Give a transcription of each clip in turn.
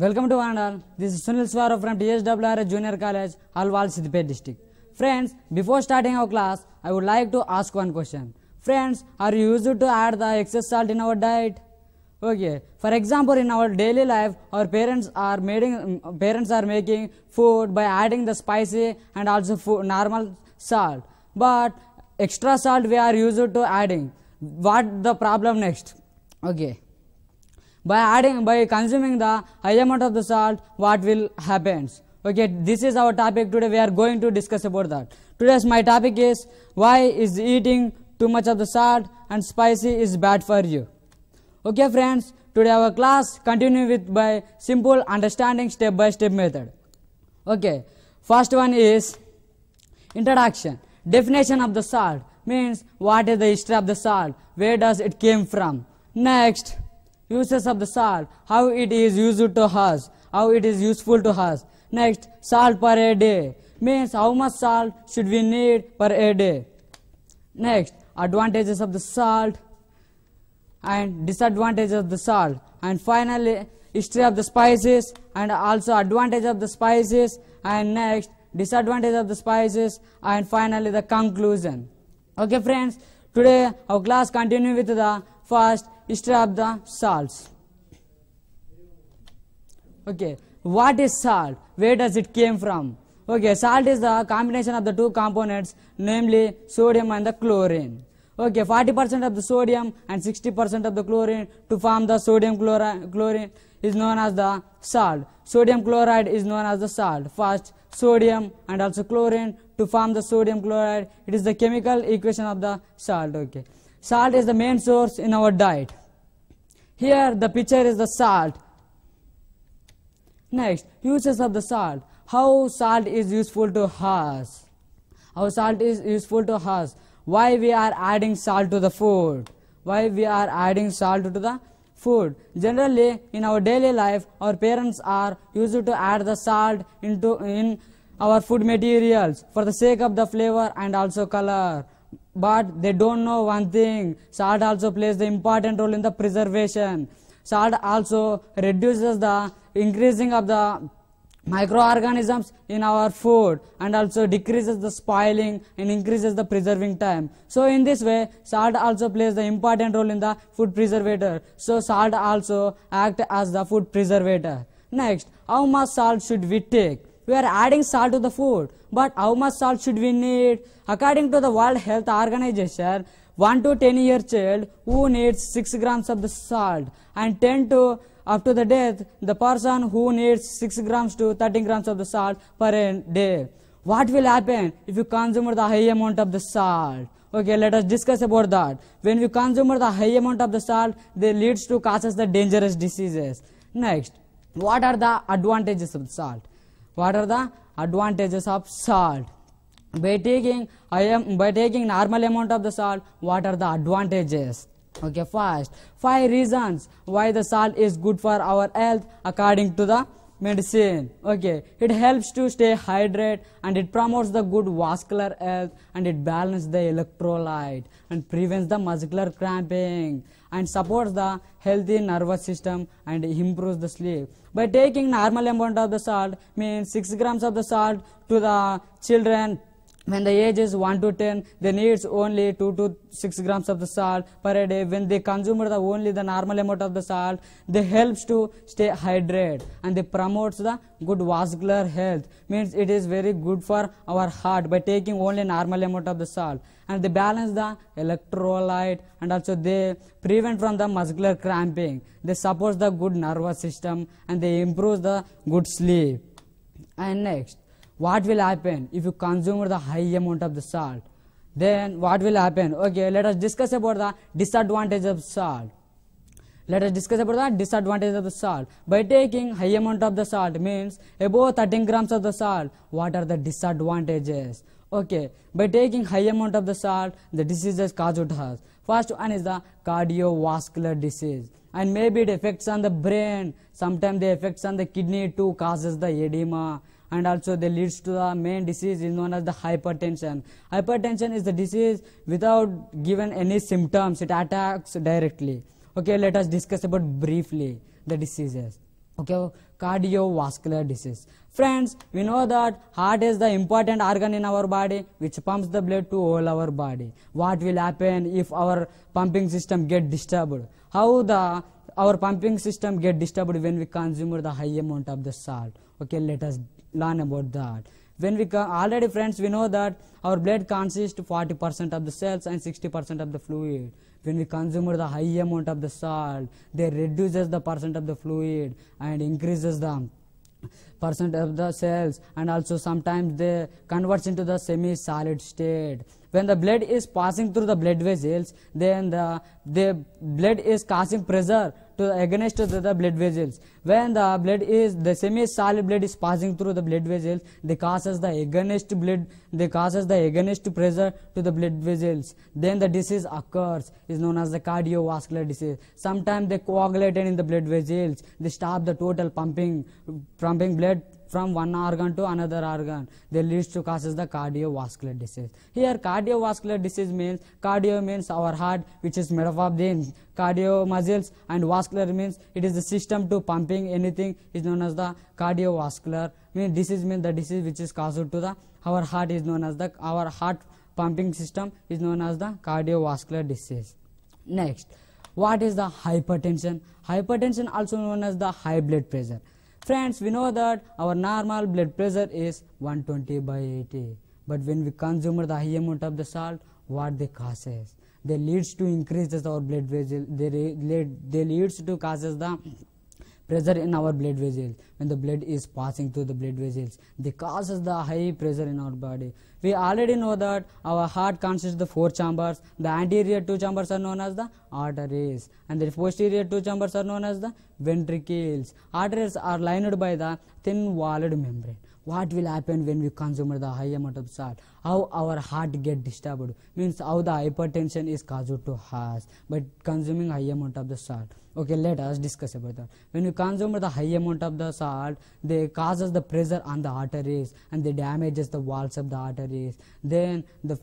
Welcome to one and all. This is Sunil from TSWREIS Junior College, Alwal, Siddipet district. Friends, before starting our class, I would like to ask one question. Friends, are you used to add the excess salt in our diet? Okay. For example, in our daily life, our parents are making food by adding the spicy and also normal salt. But extra salt we are used to adding. What the problem next? Okay. By consuming the high amount of the salt, what will happen? Okay, this is our topic today. We are going to discuss about that. Today's my topic is why is eating too much of the salt and spicy is bad for you. Okay, friends. Today our class continue with by simple understanding step-by-step method. Okay, first one is introduction. Definition of the salt means what is the history of the salt, where does it came from. Next, uses of the salt, how it is used to us, how it is useful to us. Next, salt per a day means how much salt should we need per a day. Next, advantages of the salt and disadvantages of the salt. And finally, history of the spices and also advantage of the spices, and next, disadvantage of the spices, and finally the conclusion. Okay, friends, today our class continue with the first history of the salts. Okay, what is salt? Where does it came from? Okay, salt is the combination of the two components, namely sodium and the chlorine. Okay, 40% of the sodium and 60% of the chlorine to form the sodium chlorine is known as the salt. Sodium chloride is known as the salt. First, sodium and also chlorine to form the sodium chloride. It is the chemical equation of the salt. Okay, salt is the main source in our diet. Here the picture is the salt. Next, uses of the salt. How salt is useful to us. How salt is useful to us. Why we are adding salt to the food. Why we are adding salt to the food. Generally, in our daily life, our parents are used to add the salt in our food materials for the sake of the flavor and also color. But they don't know one thing. Salt also plays the important role in the preservation. Salt also reduces the increasing of the microorganisms in our food and also decreases the spoiling and increases the preserving time. So in this way, salt also plays the important role in the food preservator. So salt also acts as the food preservator. Next, how much salt should we take? We are adding salt to the food, but how much salt should we need? According to the World Health Organization, 1 to 10 year child who needs 6 grams of the salt, and 10 to up to the death, the person who needs 6 grams to 13 grams of the salt per day. What will happen if you consume the high amount of the salt? Okay, let us discuss about that. When we consume the high amount of the salt, they leads to causes the dangerous diseases. Next, what are the advantages of salt? What are the advantages of salt? By taking normal amount of the salt, what are the advantages? Okay, first, 5 reasons why the salt is good for our health according to the medicine. Okay, it helps to stay hydrated and it promotes the good vascular health and it balances the electrolyte and prevents the muscular cramping and supports the healthy nervous system and improves the sleep. By taking normal amount of the salt means 6 grams of the salt to the children. When the age is 1 to 10, they needs only 2 to 6 grams of the salt per day. When they consume only the normal amount of the salt, they helps to stay hydrated and they promotes the good vascular health. Means it is very good for our heart by taking only normal amount of the salt. And they balance the electrolyte and also they prevent from the muscular cramping. They support the good nervous system and they improve the good sleep. And next, what will happen if you consume the high amount of the salt? Then what will happen? Okay, let us discuss about the disadvantage of salt. Let us discuss about the disadvantage of the salt. By taking high amount of the salt means above 13 grams of the salt, what are the disadvantages? Okay, by taking high amount of the salt, the diseases caused to us. First one is the cardiovascular disease. And maybe it affects on the brain. Sometimes the effects on the kidney too causes the edema. And also they leads to the main disease is known as the hypertension. Hypertension is the disease without given any symptoms. It attacks directly. Okay, let us discuss about briefly the diseases. Okay, cardiovascular disease. Friends, we know that heart is the important organ in our body which pumps the blood to all our body. What will happen if our pumping system get disturbed? How our pumping system get disturbed when we consume the high amount of the salt? Okay, let us learn about that. When we already, friends, we know that our blood consists 40% of the cells and 60% of the fluid. When we consume the high amount of the salt, they reduces the percent of the fluid and increases the percent of the cells, and also sometimes they converts into the semi-solid state. When the blood is passing through the blood vessels, then the blood is causing pressure against the blood vessels. When the semi-solid blood is passing through the blood vessels, they causes the against pressure to the blood vessels. Then the disease occurs, is known as the cardiovascular disease. Sometimes they coagulated in the blood vessels. They stop the total pumping blood from one organ to another organ. They leads to causes the cardiovascular disease. Here cardiovascular disease means, cardio means our heart, which is made up of the cardio muscles, and vascular means it is the system to pumping anything, is known as the cardiovascular. Disease means the disease which is caused to the our heart, is known as the our heart pumping system, is known as the cardiovascular disease. Next, what is the hypertension? Hypertension also known as the high blood pressure. Friends, we know that our normal blood pressure is 120/80, but when we consume the high amount of the salt, what they causes? They leads to increases our blood vessel. They leads to causes the pressure in our blood vessels. When the blood is passing through the blood vessels, they causes the high pressure in our body. We already know that our heart consists of the 4 chambers. The anterior 2 chambers are known as the arteries, and the posterior 2 chambers are known as the ventricles. Arteries are lined by the thin-walled membrane. What will happen when we consume the high amount of salt? How our heart get disturbed? Means how the hypertension is caused to us by consuming high amount of the salt. Okay, let us discuss about that. When we consume the high amount of the salt, they causes the pressure on the arteries and they damages the walls of the arteries. Then the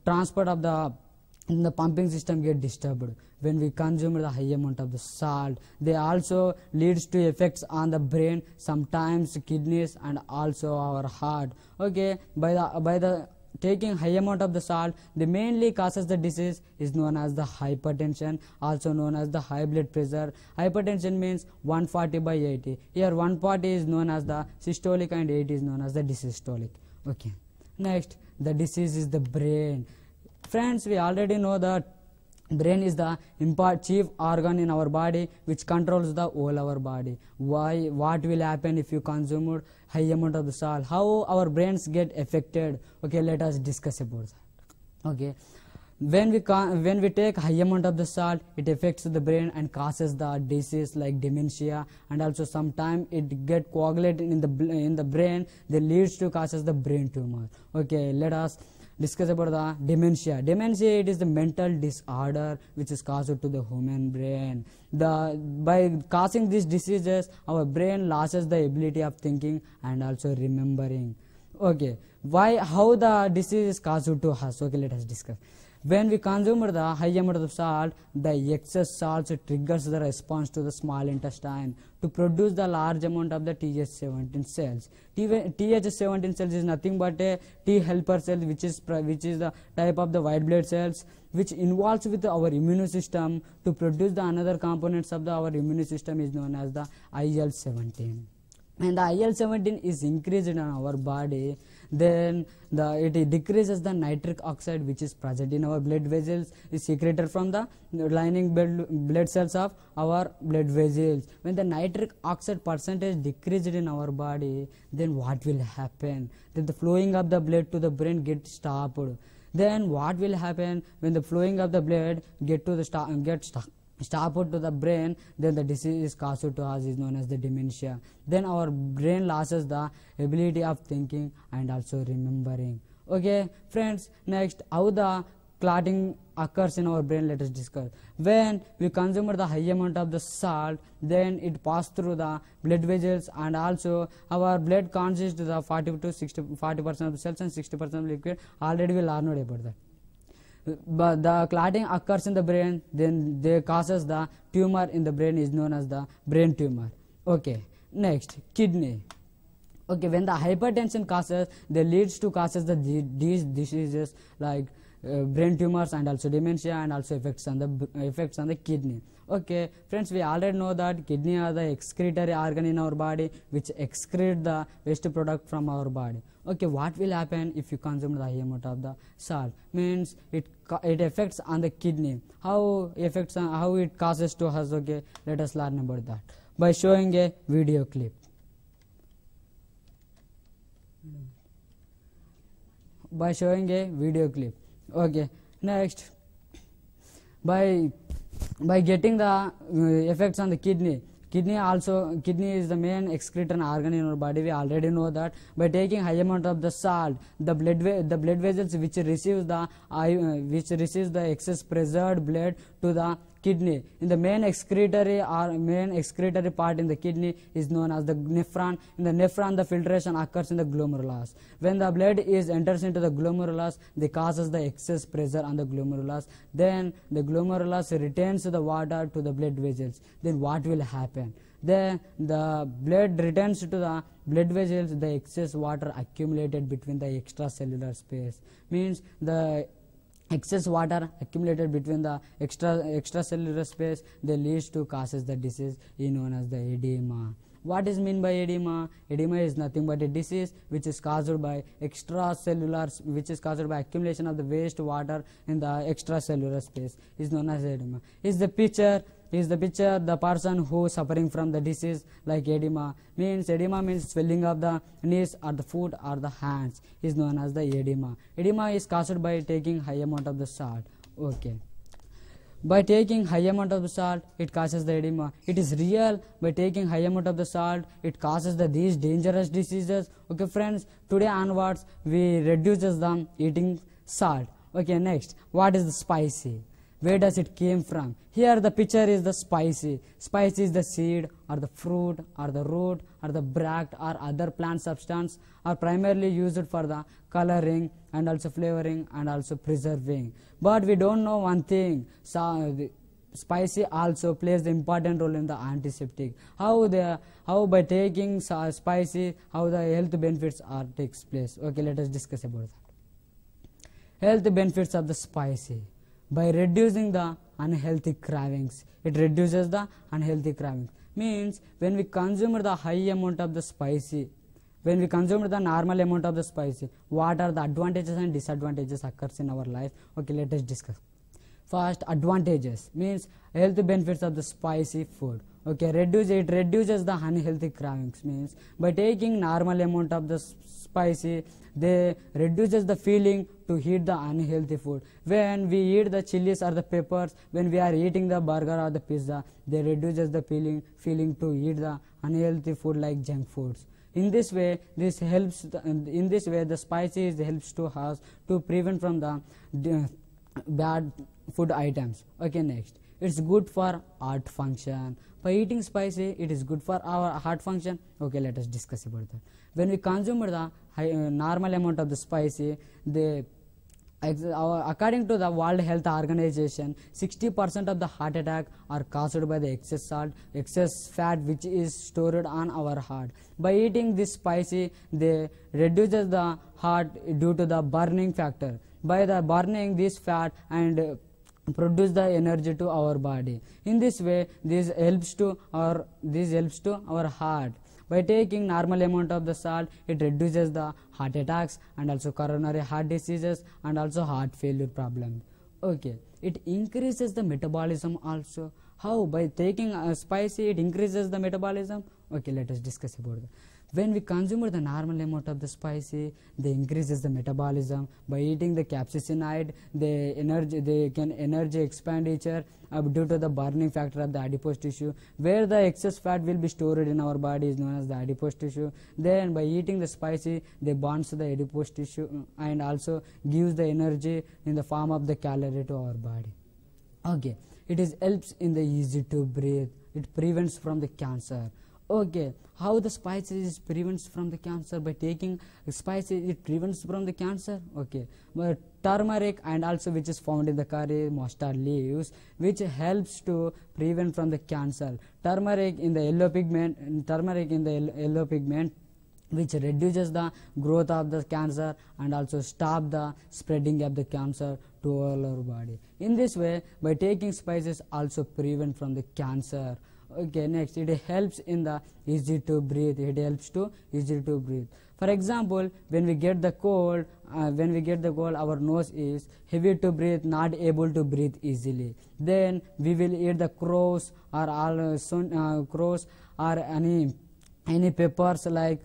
transport of the pumping system get disturbed. When we consume the high amount of the salt, they also leads to effects on the brain, sometimes kidneys, and also our heart. Okay, by the taking high amount of the salt, they mainly causes the disease is known as the hypertension, also known as the high blood pressure. Hypertension means 140/80. Here 140 is known as the systolic and 80 is known as the dysystolic. Okay, next, the disease is the brain. Friends, we already know that brain is the chief organ in our body which controls the whole our body. What will happen if you consume high amount of the salt? How our brains get affected? Okay, let us discuss about that. Okay, when we take high amount of the salt, it affects the brain and causes the disease like dementia, and also sometimes it get coagulated in the brain. That leads to causes the brain tumor. Okay, let us discuss about the dementia. Dementia, it is the mental disorder which is caused to the human brain. By causing these diseases, our brain loses the ability of thinking and also remembering. Okay, how the disease is caused to us? Okay, let us discuss. When we consume the high amount of salt, the excess salt triggers the response to the small intestine to produce the large amount of the TH17 cells. TH17 cells is nothing but a T helper cell, which is the type of the white blood cells, which involves with our immune system to produce the another components of our immune system, is known as the IL-17. And the IL-17 is increased in our body, then it decreases the nitric oxide which is present in our blood vessels, is secreted from the lining blood cells of our blood vessels. When the nitric oxide percentage decreased in our body, then what will happen? Then the flowing of the blood to the brain gets stopped. Then what will happen when the flowing of the blood gets stopped to the brain? Then the disease is caused to us, is known as the dementia. Then our brain loses the ability of thinking and also remembering. Okay, friends, next, how the clotting occurs in our brain, let us discuss. When we consume the high amount of the salt, then it passes through the blood vessels, and also our blood consists of the 40% of the cells and 60% of liquid. Already we learned about that. But the clotting occurs in the brain, then they causes the tumor in the brain, is known as the brain tumor. Okay, next kidney. Okay, when the hypertension causes, they leads to causes these diseases like brain tumors and also dementia, and also effects on the kidney. Okay, friends, we already know that kidney are the excretory organ in our body which excrete the waste product from our body. Okay, what will happen if you consume the high amount of the salt? Means it affects on the kidney. How it causes to us? Okay, let us learn about that by showing a video clip. By showing a video clip. Okay, next, by getting the effects on the kidney. Kidney is the main excretion organ in our body. We already know that. By taking high amount of the salt, the blood vessels which receives the excess pressured blood to the kidney. In the main excretory part in the kidney is known as the nephron. In the nephron, the filtration occurs in the glomerulus. When the blood enters into the glomerulus, they causes the excess pressure on the glomerulus. Then the glomerulus retains the water to the blood vessels. Then what will happen? Then the blood returns to the blood vessels. The excess water accumulated between the extracellular space. Means the excess water accumulated between the extracellular space, they leads to causes the disease known as the edema. What is mean by edema? Edema is nothing but a disease which is caused by accumulation of the waste water in the extracellular space, is known as edema. Is the picture the person who is suffering from the disease like edema means swelling of the knees or the foot or the hands, is known as the edema. Edema is caused by taking high amount of the salt. Okay, by taking high amount of the salt, it causes the edema. It is real. By taking high amount of the salt, it causes these dangerous diseases. Okay, friends, today onwards we reduces them eating salt. Okay, next, what is the spicy? Where does it came from? Here the picture is the spicy. Spicy is the seed or the fruit or the root or the bract or other plant substance, are primarily used for the coloring and also flavoring and also preserving. But we don't know one thing. Spicy also plays the important role in the antiseptic. How by taking spicy, how the health benefits takes place. Okay, let us discuss about that. Health benefits of the spicy. By reducing the unhealthy cravings, it reduces the unhealthy cravings. Means when we consume the high amount of the spicy, when we consume the normal amount of the spicy, what are the advantages and disadvantages occurs in our life? Okay, let us discuss. First, advantages means health benefits of the spicy food. Okay, it reduces the unhealthy cravings. Means by taking normal amount of the spicy, they reduces the feeling to eat the unhealthy food. When we eat the chilies or the peppers, when we are eating the burger or the pizza, they reduces the feeling to eat the unhealthy food like junk foods. In this way, the spicy helps to us to prevent from the bad food items. Okay, next, it's good for heart function. By eating spicy, it is good for our heart function. Okay, let us discuss about that. When we consume the normal amount of the spicy, according to the World Health Organization, 60% of the heart attack are caused by the excess fat which is stored on our heart. By eating this spicy, they reduces the heart due to the burning factor. By the burning this fat and produce the energy to our body. In this way, this helps to our heart. By taking normal amount of the salt, it reduces the heart attacks and also coronary heart diseases and also heart failure problems. Okay, it increases the metabolism also. How? By taking spicy, it increases the metabolism. Okay, let us discuss about that. When we consume the normal amount of the spicy, they increases the metabolism. By eating the capsaicin, they can energy expenditure due to the burning factor of the adipose tissue, where the excess fat will be stored in our body is known as the adipose tissue. Then by eating the spicy, they bonds the adipose tissue and also gives the energy in the form of the calorie to our body. Okay, it helps in the easy to breathe. It prevents from the cancer. Okay, how the spices prevents from the cancer? By taking spices, it prevents from the cancer. Okay, but turmeric and also which is found in the curry, mustard leaves, which helps to prevent from the cancer. Turmeric in the yellow pigment, which reduces the growth of the cancer and also stop the spreading of the cancer to all our body. In this way, by taking spices also prevent from the cancer. Okay, next, it helps in the easy to breathe. It helps to easy to breathe. For example, when we get the cold, our nose is heavy to breathe, not able to breathe easily. Then we will eat the crows or any peppers, like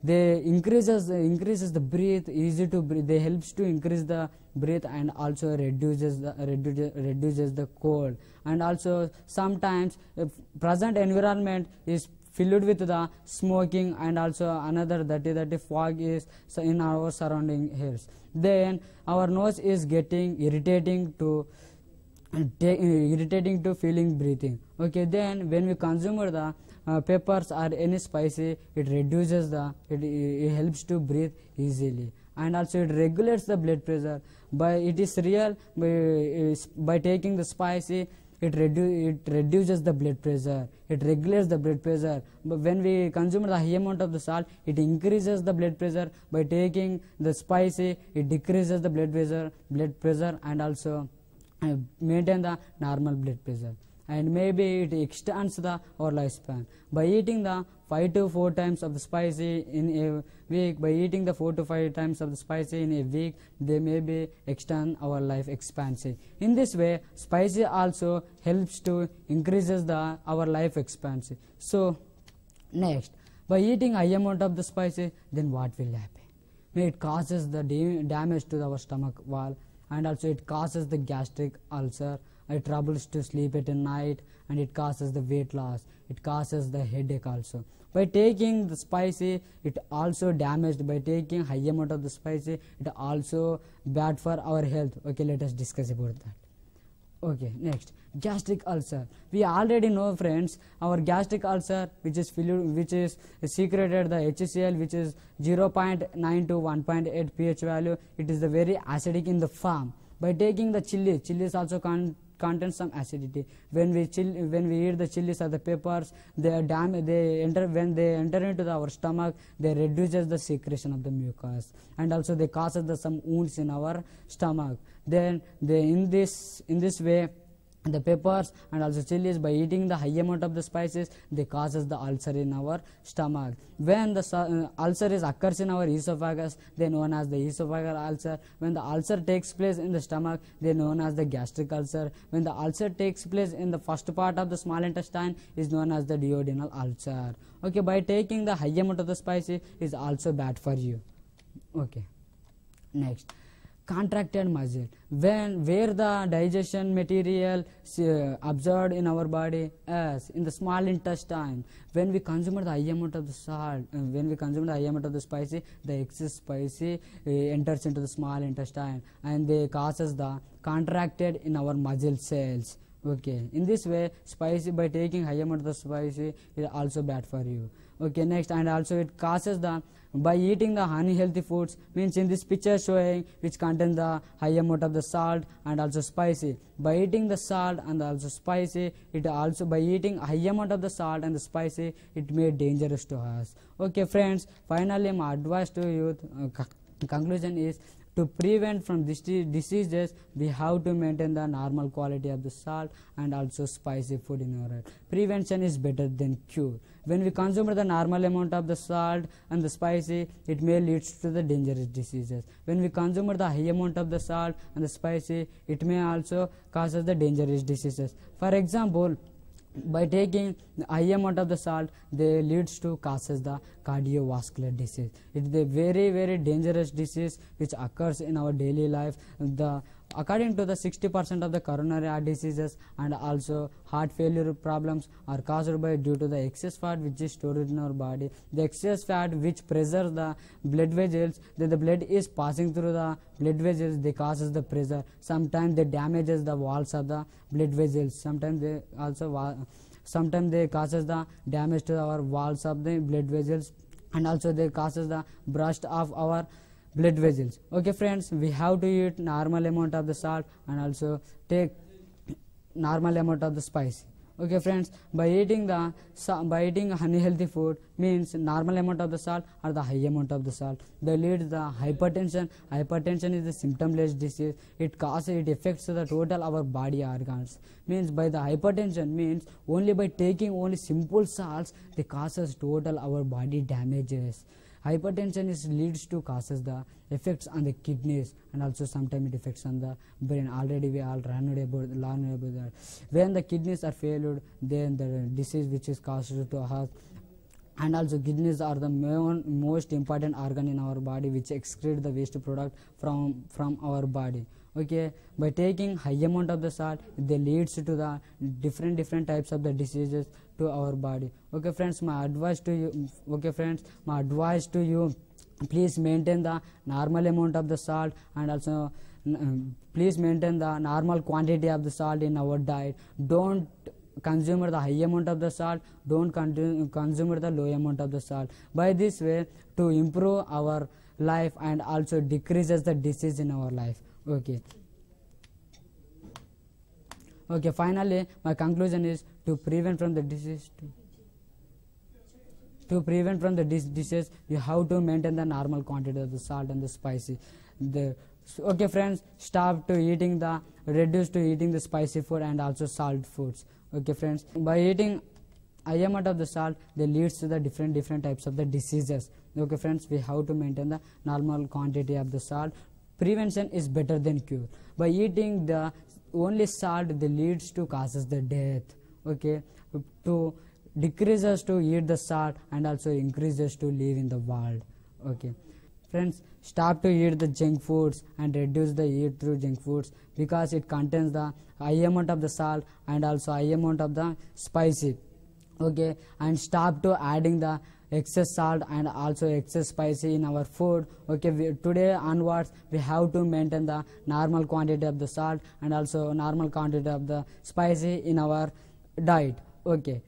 they increases the breath, easy to breathe. They helps to increase the breath and also reduces the cold. And also sometimes present environment is filled with the smoking and also another that fog is in our surrounding hairs. Then our nose is getting irritating to feeling breathing. Okay, then when we consume the peppers or any spicy, it reduces it helps to breathe easily, and also it regulates the blood pressure. It is real by taking the spicy, it reduces the blood pressure, it regulates the blood pressure. But when we consume the high amount of the salt, it increases the blood pressure. By taking the spicy, it decreases the blood pressure and also maintain the normal blood pressure, and maybe it extends our lifespan. By eating the 5 to 4 times of the spicy in a week, they may extend our life expectancy. In this way, spicy also helps to increases our life expectancy. So next, by eating high amount of the spicy, then what will happen? It causes the damage to our stomach wall, and also it causes the gastric ulcer, troubles to sleep at night, and it causes the weight loss, it causes the headache also. By taking the spicy, it also damaged. By taking high amount of the spicy, it also bad for our health. Okay, let us discuss about that. Okay, next, gastric ulcer. We already know, friends, our gastric ulcer, which is secreted the HCl, which is 0.9 to 1.8 pH value. It is the very acidic in the form. By taking the chilies also contains some acidity. When we eat the chilies or the peppers, when they enter into our stomach, they reduces the secretion of the mucus, and also they causes some wounds in our stomach. Then in this way, the peppers and also chilies, by eating the high amount of the spices, they causes the ulcer in our stomach. When the ulcer occurs in our esophagus, they known as the esophageal ulcer. When the ulcer takes place in the stomach, they known as the gastric ulcer. When the ulcer takes place in the first part of the small intestine, is known as the duodenal ulcer. Okay, by taking the high amount of the spicy is also bad for you. Okay, next, contracted muscle, where the digestion material absorbed in our body as in the small intestine. When we consume the high amount of the salt, when we consume the high amount of the spicy, the excess spicy enters into the small intestine, and they causes the contracted in our muscle cells. Okay, in this way, spicy, by taking high amount of the spicy, is also bad for you. Okay, next, and also it causes by eating the unhealthy foods, means in this picture showing which contain the high amount of the salt and also spicy. By eating the salt and also spicy, it also, by eating high amount of the salt and the spicy, it may dangerous to us. Okay, friends, finally my advice to youth, conclusion is, to prevent from diseases, we have to maintain the normal quality of the salt and also spicy food in our life. Prevention is better than cure. When we consume the normal amount of the salt and the spicy, it may lead to the dangerous diseases. When we consume the high amount of the salt and the spicy, it may also cause the dangerous diseases. For example, by taking high amount of the salt, they leads to causes the cardiovascular disease. It is a very, very dangerous disease which occurs in our daily life. According to the 60% of the coronary heart diseases and also heart failure problems are caused by due to the excess fat which is stored in our body. The excess fat which pressures the blood vessels, then the blood is passing through the blood vessels, they causes the pressure. Sometimes they damages the walls of the blood vessels. Sometimes they also sometimes they causes the damage to our walls of the blood vessels, and also they causes the burst of our blood vessels. Okay friends, we have to eat normal amount of the salt and also take normal amount of the spice. Okay friends, by eating unhealthy food means normal amount of the salt or the high amount of the salt, they lead the hypertension. Hypertension is a symptomless disease. It affects the total our body organs. Means by the hypertension means only by taking only simple salts they causes total our body damages. Hypertension leads to causes the effects on the kidneys, and also sometimes it affects on the brain. Already we all learned about that. When the kidneys are failed, then the disease which is caused to heart. And also kidneys are the most important organ in our body which excrete the waste product from our body. Okay, by taking high amount of the salt, they leads to the different types of the diseases to our body. Okay friends, my advice to you, please maintain the normal amount of the salt, and also please maintain the normal quantity of the salt in our diet. Don't consume the high amount of the salt, don't consume the low amount of the salt. By this way, to improve our life and also decreases the disease in our life. Okay, finally my conclusion is to prevent from the disease. To prevent from the disease, you have to maintain the normal quantity of the salt and the spicy. Okay friends, reduce to eating the spicy food and also salt foods. Okay friends, by eating high amount of the salt, they leads to the different types of the diseases. Okay friends, we have to maintain the normal quantity of the salt. Prevention is better than cure. By eating the only salt, they leads to causes the death. Okay, to decreases to eat the salt and also increases to live in the world. Okay friends, stop to eat the junk foods and reduce the eat through junk foods, because it contains the high amount of the salt and also high amount of the spicy. Okay, and stop to adding the excess salt and also excess spicy in our food. Okay, today onwards we have to maintain the normal quantity of the salt and also normal quantity of the spicy in our diet. Okay.